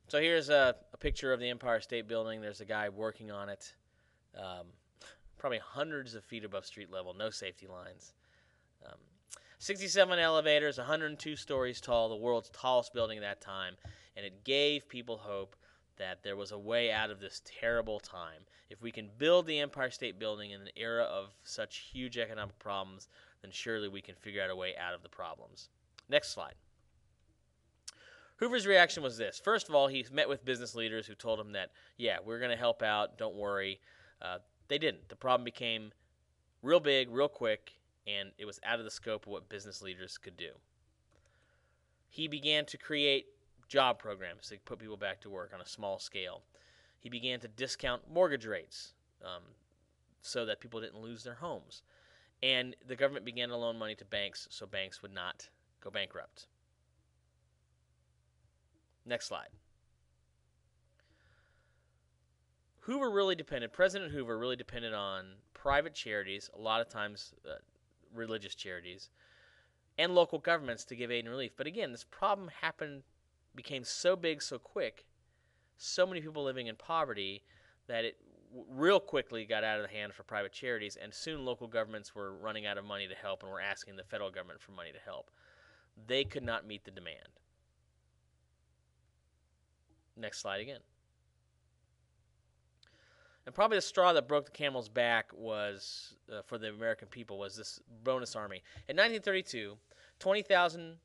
So here's a picture of the Empire State Building. There's a guy working on it, um, probably hundreds of feet above street level, no safety lines. Um, 67 elevators, 102 stories tall, the world's tallest building at that time, and it gave people hope that there was a way out of this terrible time. If we can build the Empire State Building in an era of such huge economic problems, then surely we can figure out a way out of the problems. Next slide. Hoover's reaction was this. First of all, he met with business leaders who told him that, yeah, we're going to help out, don't worry. They didn't. The problem became real big, real quick, and it was out of the scope of what business leaders could do. He began to create job programs to put people back to work on a small scale. He began to discount mortgage rates so that people didn't lose their homes. And the government began to loan money to banks so banks would not go bankrupt. Next slide. President Hoover really depended on private charities, a lot of times religious charities, and local governments to give aid and relief. But again, this problem became so big so quick, so many people living in poverty, that it real quickly got out of the hand for private charities, and soon local governments were running out of money to help and were asking the federal government for money to help. They could not meet the demand. Next slide again. And probably the straw that broke the camel's back was, for the American people, was this bonus army. In 1932, 20,000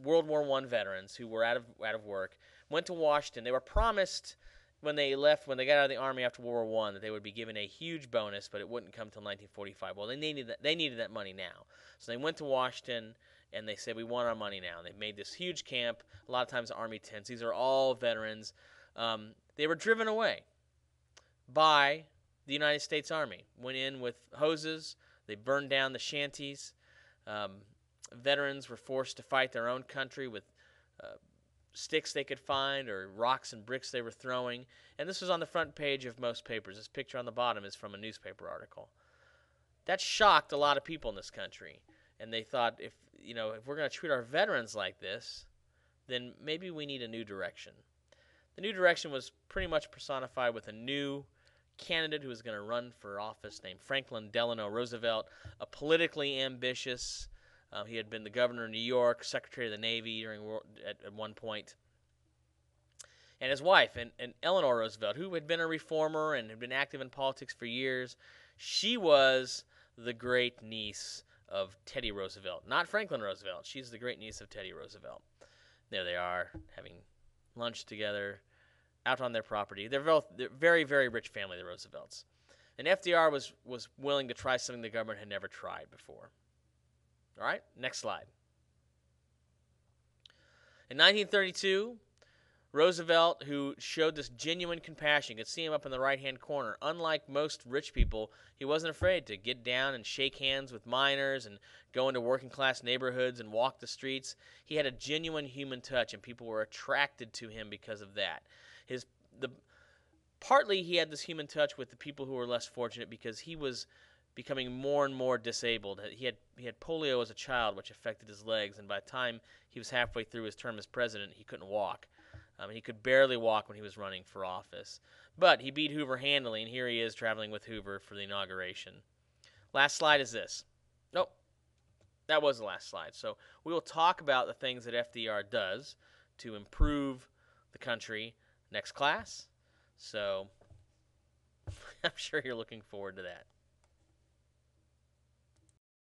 World War I veterans who were out of work went to Washington. They were promised when they got out of the army after World War I, that they would be given a huge bonus, but it wouldn't come until 1945. Well, they needed that money now. So they went to Washington, and they said, we want our money now. And they made this huge camp, a lot of times army tents. These are all veterans. They were driven away by the United States Army. Went in with hoses. They burned down the shanties. Veterans were forced to fight their own country with sticks they could find or rocks and bricks they were throwing. And this was on the front page of most papers. This picture on the bottom is from a newspaper article. That shocked a lot of people in this country. And they thought, if we're going to treat our veterans like this, then maybe we need a new direction. The new direction was pretty much personified with a new candidate who was going to run for office named Franklin Delano Roosevelt, a politically ambitious. He had been the governor of New York, Secretary of the Navy at one point. And his wife, and Eleanor Roosevelt, who had been a reformer and had been active in politics for years, she was the great niece of Teddy Roosevelt. Not Franklin Roosevelt. She's the great niece of Teddy Roosevelt. There they are, having lunch together out on their property. They're very, very rich family, the Roosevelts. And FDR was willing to try something the government had never tried before. All right, next slide. In 1932, Roosevelt, who showed this genuine compassion, you could see him up in the right-hand corner. Unlike most rich people, he wasn't afraid to get down and shake hands with miners and go into working-class neighborhoods and walk the streets. He had a genuine human touch, and people were attracted to him because of that. Partly he had this human touch with the people who were less fortunate because he was becoming more and more disabled. He had polio as a child, which affected his legs, and by the time he was halfway through his term as president, he couldn't walk. He could barely walk when he was running for office. But he beat Hoover handily, and here he is traveling with Hoover for the inauguration. Last slide is this. Nope, that was the last slide. So we will talk about the things that FDR does to improve the country next class. So I'm sure you're looking forward to that.